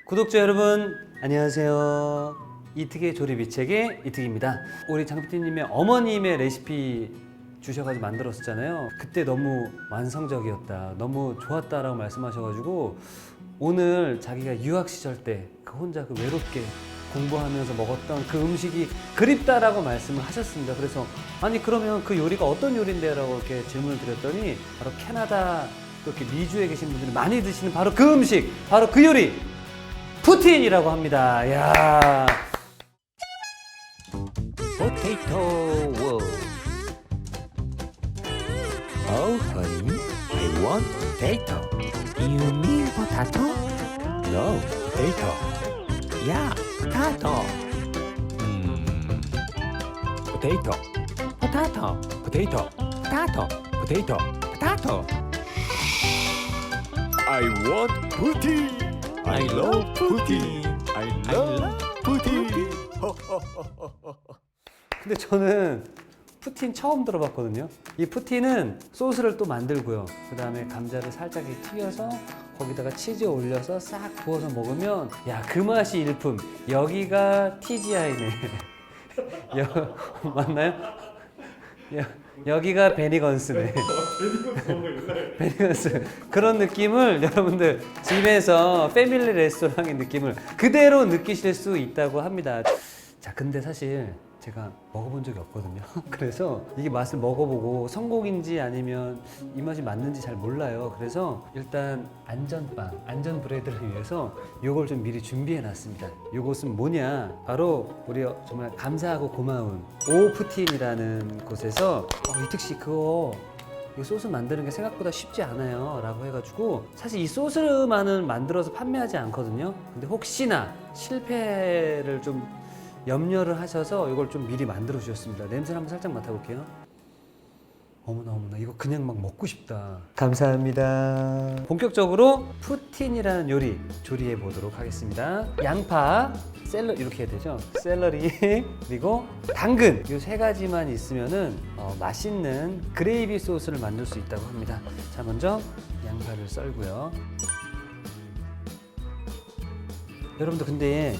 구독자 여러분 안녕하세요. 이특의 조리 비책의 이특입니다. 우리 장PD님의 어머님의 레시피 주셔가지고 만들었었잖아요. 그때 너무 완성적이었다, 너무 좋았다라고 말씀하셔가지고 오늘 자기가 유학 시절 때 그 혼자 그 외롭게 공부하면서 먹었던 그 음식이 그립다라고 말씀을 하셨습니다. 그래서 아니 그러면 그 요리가 어떤 요리인데? 라고 이렇게 질문을 드렸더니 바로 캐나다 또 이렇게 미주에 계신 분들이 많이 드시는 바로 그 음식, 바로 그 요리 푸틴이라고 합니다. 야. Potato World. Oh, honey, I want potato. You mean potato? No, potato. Yeah, potato. Potato, potato, potato, potato, potato, potato. I want poutine. I love poutine. I love poutine. 근데 저는 푸틴 처음 들어봤거든요. 이 푸틴은 소스를 또 만들고요. 그 다음에 감자를 살짝 튀겨서 거기다가 치즈 올려서 싹 부어서 먹으면 야, 그 맛이 일품. 여기가 TGI네. 맞나요? 여기가 베니건스네. 베니건스. 그런 느낌을 여러분들 집에서 패밀리 레스토랑의 느낌을 그대로 느끼실 수 있다고 합니다. 자, 근데 사실 제가 먹어본 적이 없거든요. 그래서 이게 맛을 먹어보고 성공인지 아니면 이 맛이 맞는지 잘 몰라요. 그래서 일단 안전빵, 안전 브레드를 위해서 요걸 좀 미리 준비해 놨습니다. 요것은 뭐냐? 바로 우리 정말 감사하고 고마운 오푸틴이라는 곳에서 이특 씨 그거 이 소스 만드는 게 생각보다 쉽지 않아요 라고 해가지고 사실 이 소스만은 만들어서 판매하지 않거든요. 근데 혹시나 실패를 좀 염려를 하셔서 이걸 좀 미리 만들어 주셨습니다. 냄새를 한번 살짝 맡아볼게요. 어머나 어머나, 이거 그냥 막 먹고 싶다. 감사합니다. 본격적으로 푸틴이라는 요리 조리해 보도록 하겠습니다. 양파, 샐러리 이렇게 해야 되죠. 샐러리 그리고 당근 이 세 가지만 있으면은 맛있는 그레이비 소스를 만들 수 있다고 합니다. 자, 먼저 양파를 썰고요. 여러분들 근데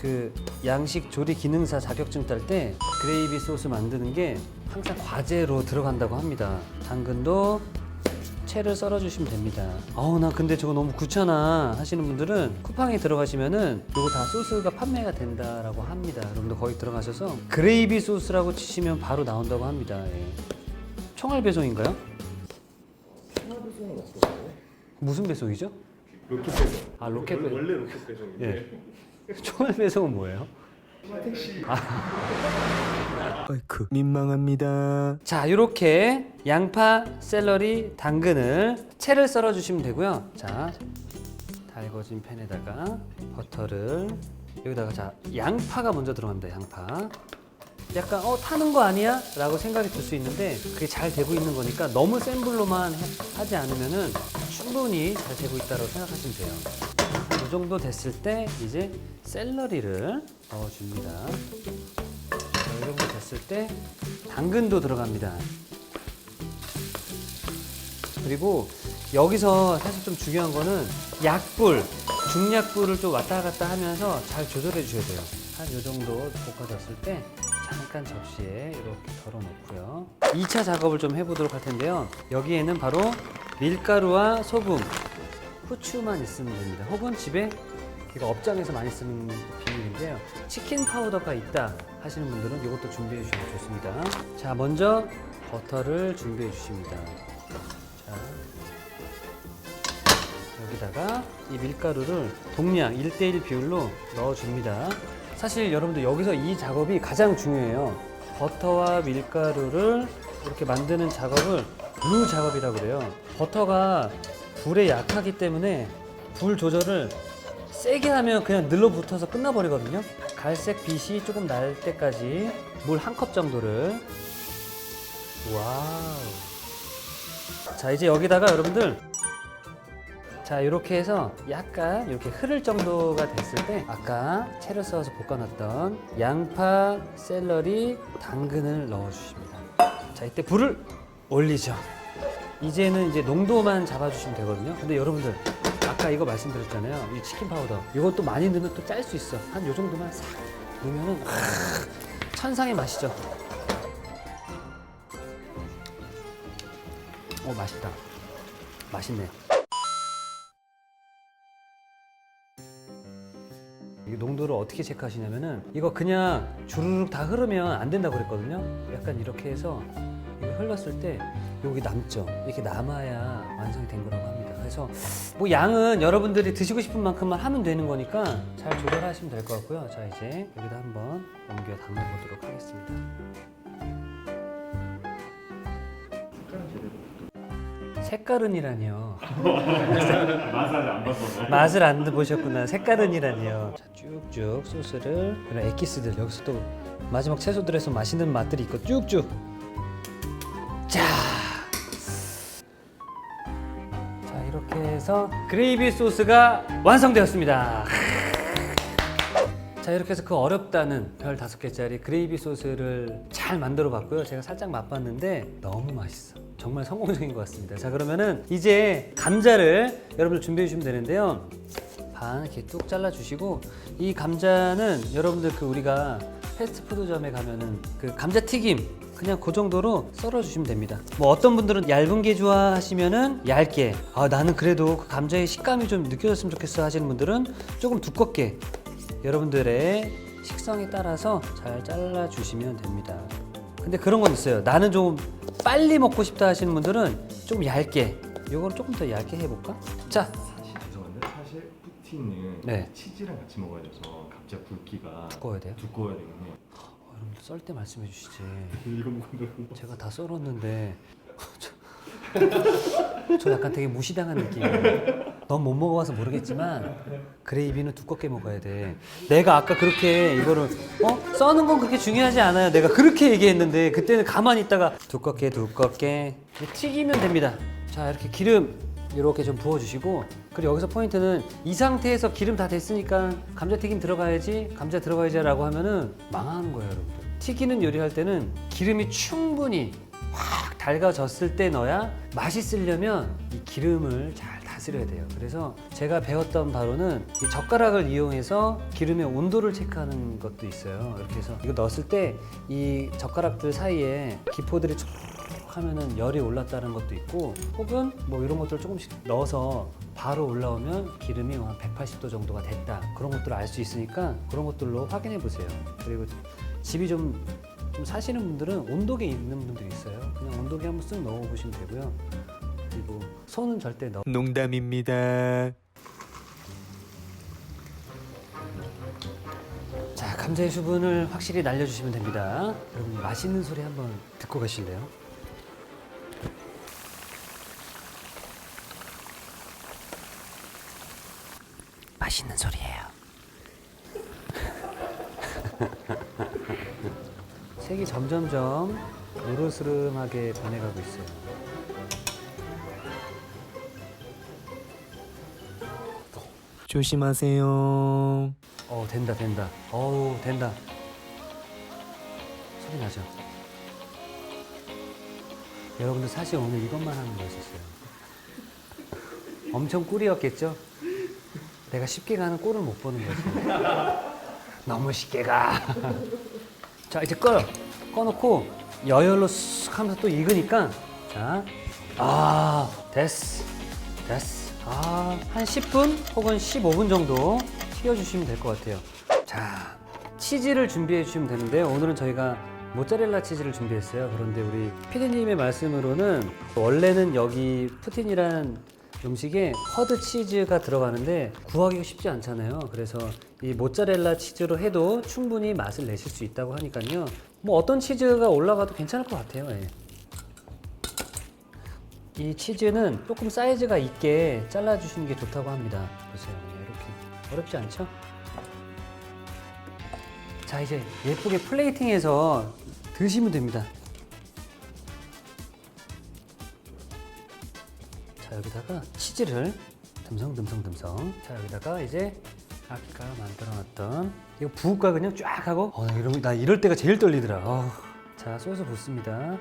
그 양식 조리 기능사 자격증 딸 때 그레이비 소스 만드는 게 항상 과제로 들어간다고 합니다. 당근도 채를 썰어 주시면 됩니다. 나 근데 저거 너무 귀찮아 하시는 분들은 쿠팡에 들어가시면은 요거 다 소스가 판매가 된다라고 합니다. 여러분들 거기 들어가셔서 그레이비 소스라고 치시면 바로 나온다고 합니다. 예. 총알 배송인가요? 총알 배송은 없었어요. 무슨 배송이죠? 로켓 배송. 아, 로켓 배송. 원래 로켓 배송인데. 예. 총알 배송은 뭐예요? 택시. 어이쿠, 민망합니다. 자, 이렇게 양파, 샐러리, 당근을 채를 썰어 주시면 되고요. 자, 달궈진 팬에다가 버터를 여기다가, 자, 양파가 먼저 들어갑니다. 양파. 약간 타는 거 아니야? 라고 생각이 들 수 있는데 그게 잘 되고 있는 거니까 너무 센 불로만 하지 않으면은 충분히 잘 되고 있다고 생각하시면 돼요. 이 정도 됐을 때 이제 샐러리를 넣어줍니다. 이 정도 됐을 때 당근도 들어갑니다. 그리고 여기서 사실 좀 중요한 거는 약불, 중약불을 좀 왔다 갔다 하면서 잘 조절해 주셔야 돼요. 한 이 정도 볶아졌을 때 잠깐 접시에 이렇게 덜어놓고요. 2차 작업을 좀 해보도록 할 텐데요. 여기에는 바로 밀가루와 소금, 후추만 있으면 됩니다. 혹은 집에 이거 업장에서 많이 쓰는 비밀인데요. 치킨 파우더가 있다 하시는 분들은 이것도 준비해 주시면 좋습니다. 자, 먼저 버터를 준비해 주십니다. 자, 여기다가 이 밀가루를 동량 1:1 비율로 넣어줍니다. 사실 여러분들 여기서 이 작업이 가장 중요해요. 버터와 밀가루를 이렇게 만드는 작업을 루 작업이라고 그래요. 버터가 불에 약하기 때문에 불 조절을 세게 하면 그냥 늘러붙어서 끝나버리거든요. 갈색 빛이 조금 날 때까지 물 1컵 정도를. 와우. 자, 이제 여기다가 여러분들, 자, 이렇게 해서 약간 이렇게 흐를 정도가 됐을 때 아까 채를 썰어서 볶아놨던 양파, 샐러리, 당근을 넣어주십니다. 자, 이때 불을 올리죠. 이제는 이제 농도만 잡아주시면 되거든요. 근데 여러분들 아까 이거 말씀드렸잖아요. 이 치킨 파우더. 이것도 많이 넣으면 또 짤 수 있어. 한 요 정도만 싹 넣으면은 천상의 맛이죠. 맛있다. 맛있네. 이 농도를 어떻게 체크하시냐면은 이거 그냥 주르륵 다 흐르면 안 된다고 그랬거든요. 약간 이렇게 해서 이거 흘렀을 때 여기 남죠. 이렇게 남아야 완성이 된 거라고 합니다. 그래서 뭐 양은 여러분들이 드시고 싶은 만큼만 하면 되는 거니까 잘 조절하시면 될 것 같고요. 자, 이제 여기다 한번 옮겨 담아 보도록 하겠습니다. 색깔은이라니요. 맛을 안 보셨구나. 색깔은이라니요. 자, 쭉쭉 소스를 그런 엑기스들 여기서 또 마지막 채소들에서 맛있는 맛들이 있고 쭉쭉. 자, 이렇게 해서 그레이비 소스가 완성되었습니다. 자, 이렇게 해서 그 어렵다는 별 5개짜리 그레이비 소스를 잘 만들어 봤고요. 제가 살짝 맛봤는데 너무 맛있어. 정말 성공적인 것 같습니다. 자, 그러면은 이제 감자를 여러분들 준비해 주시면 되는데요. 반 이렇게 뚝 잘라 주시고, 이 감자는 여러분들 그 우리가 패스트푸드점에 가면은 그 감자튀김 그냥 그 정도로 썰어 주시면 됩니다. 뭐 어떤 분들은 얇은 게 좋아하시면은 얇게, 나는 그래도 그 감자의 식감이 좀 느껴졌으면 좋겠어 하시는 분들은 조금 두껍게 여러분들의 식성에 따라서 잘 잘라 주시면 됩니다. 근데 그런 건 있어요. 나는 좀 빨리 먹고 싶다 하시는 분들은 좀 얇게, 이걸 조금 더 얇게 해볼까? 자, 사실 죄송한데 사실 푸틴은 네. 치즈랑 같이 먹어야 돼서 감자 굵기가 두꺼워야 돼요? 두꺼워야 되겠네. 여러분들 썰 때 말씀해 주시지. 이거 먹는 제가 다 썰었는데 저 약간 되게 무시당한 느낌이에요. 넌 못 먹어봐서 모르겠지만 그레이비는 두껍게 먹어야 돼. 내가 아까 그렇게 이거를 써는 건 그렇게 중요하지 않아요. 내가 그렇게 얘기했는데 그때는 가만히 있다가 두껍게 튀기면 됩니다. 자, 이렇게 기름 이렇게 좀 부어주시고, 그리고 여기서 포인트는 이 상태에서 기름 다 됐으니까 감자튀김 들어가야지, 감자 들어가야지 라고 하면은 망하는 거예요, 여러분들. 튀기는 요리할 때는 기름이 충분히 확 달궈졌을 때 넣어야 맛있으려면 이 기름을 잘 다스려야 돼요. 그래서 제가 배웠던 바로는 이 젓가락을 이용해서 기름의 온도를 체크하는 것도 있어요. 이렇게 해서 이거 넣었을 때 이 젓가락들 사이에 기포들이 쭉 하면은 열이 올랐다는 것도 있고, 혹은 뭐 이런 것들 조금씩 넣어서 바로 올라오면 기름이 한 180도 정도가 됐다, 그런 것들을 알 수 있으니까 그런 것들로 확인해 보세요. 그리고 집이 좀 사시는 분들은 온도계 있는 분들이 있어요. 그냥 온도계 한번 쓱 넣어 보시면 되고요. 그리고 손은 절대 농담입니다. 자, 감자의 수분을 확실히 날려주시면 됩니다. 여러분 맛있는 소리 한번 듣고 가실래요? 맛있는 소리예요. 색이 점점점 노르스름하게 변해가고 있어요. 조심하세요. 된다. 어우, 된다. 소리 나죠? 여러분들 사실 오늘 이것만 하는 거였었어요. 엄청 꿀이었겠죠? 내가 쉽게 가는 꿀을 못 보는 거지. 너무 쉽게 가. 자, 이제 꺼놓고 여열로 쓱 하면서 또 익으니까, 자, 됐어. 한 10분 혹은 15분 정도 튀겨주시면 될 것 같아요. 자, 치즈를 준비해 주시면 되는데, 오늘은 저희가 모짜렐라 치즈를 준비했어요. 그런데 우리 피디님의 말씀으로는 원래는 여기 푸틴이란 음식에 허드 치즈가 들어가는데 구하기가 쉽지 않잖아요. 그래서 이 모짜렐라 치즈로 해도 충분히 맛을 내실 수 있다고 하니까요. 뭐 어떤 치즈가 올라가도 괜찮을 것 같아요. 예. 이 치즈는 조금 사이즈가 있게 잘라주시는 게 좋다고 합니다. 보세요. 이렇게 어렵지 않죠? 자, 이제 예쁘게 플레이팅해서 드시면 됩니다. 자, 여기다가 치즈를 듬성. 자, 여기다가 이제 아까 만들어놨던 이거 부을까 그냥 쫙 하고. 나 이럴 때가 제일 떨리더라. 자, 소스 붓습니다.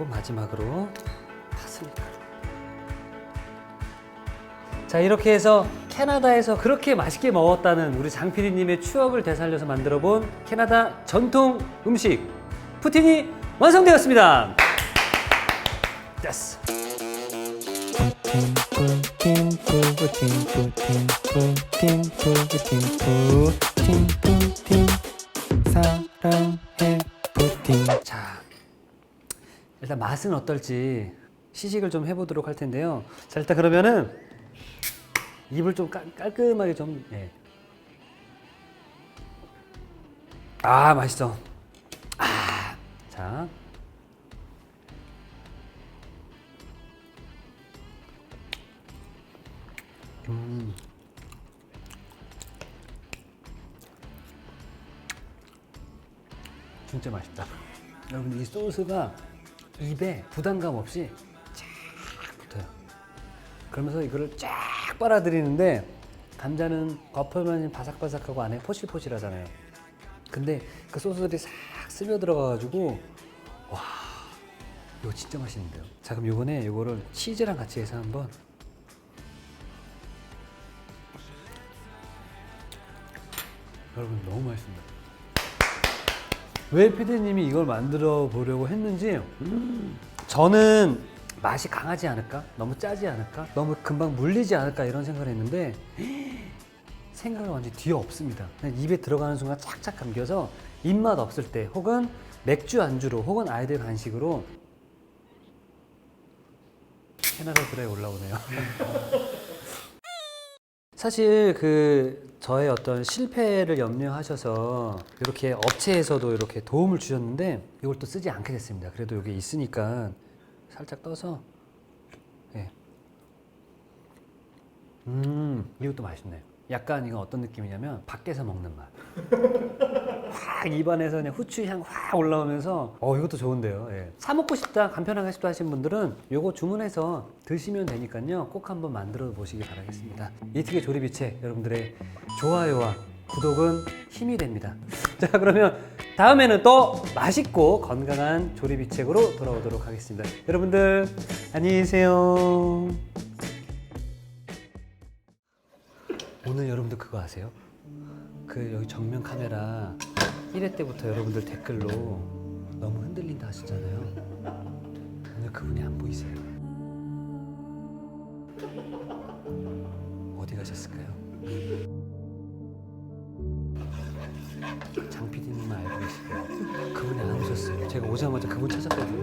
그리고 마지막으로 파슬리가루. 자, 이렇게 해서 캐나다에서 그렇게 맛있게 먹었다는 우리 장 PD님의 추억을 되살려서 만들어본 캐나다 전통 음식 푸틴이 완성되었습니다. 됐어. 사랑해 푸틴. 자, 일단 맛은 어떨지 시식을 좀 해보도록 할 텐데요. 자, 일단 그러면은 입을 좀 깔끔하게 좀. 예. 아, 맛있어. 아, 자. 진짜 맛있다. 여러분, 이 소스가 입에 부담감 없이 쫙 붙어요. 그러면서 이거를 쫙 빨아들이는데, 감자는 겉표면이 바삭바삭하고 안에 포실포실하잖아요. 근데 그 소스들이 싹 스며 들어가가지고, 와, 이거 진짜 맛있는데요. 자, 그럼 요번에 요거를 치즈랑 같이 해서 한번. 여러분, 너무 맛있습니다. 왜 피디님이 이걸 만들어 보려고 했는지, 저는 맛이 강하지 않을까? 너무 짜지 않을까? 너무 금방 물리지 않을까? 이런 생각을 했는데 생각을 완전히 뒤엎습니다. 그냥 입에 들어가는 순간 착착 감겨서 입맛 없을 때, 혹은 맥주 안주로, 혹은 아이들 간식으로. 캐나다 드라이 올라오네요. 사실 저의 어떤 실패를 염려하셔서 이렇게 업체에서도 이렇게 도움을 주셨는데, 이걸 또 쓰지 않게 됐습니다. 그래도 여기 있으니까 살짝 떠서. 예. 이것도 맛있네요. 약간 이건 어떤 느낌이냐면 밖에서 먹는 맛. 확 입안에서 그냥 후추 향 확 올라오면서, 이것도 좋은데요. 예. 사 먹고 싶다, 간편하게 싶다 하신 분들은 요거 주문해서 드시면 되니까요. 꼭 한번 만들어 보시기 바라겠습니다. 이특의 조리비책, 여러분들의 좋아요와 구독은 힘이 됩니다. 자, 그러면 다음에는 또 맛있고 건강한 조리비책으로 돌아오도록 하겠습니다. 여러분들 안녕히 계세요. 오늘 여러분들 그거 아세요? 여기 정면 카메라 1회 때부터 여러분들 댓글로 너무 흔들린다 하시잖아요. 오늘 그분이 안 보이세요. 어디 가셨을까요? 장 PD님만 알고 계실 거예요. 그분이 안 오셨어요. 제가 오자마자 그분 찾았거든요.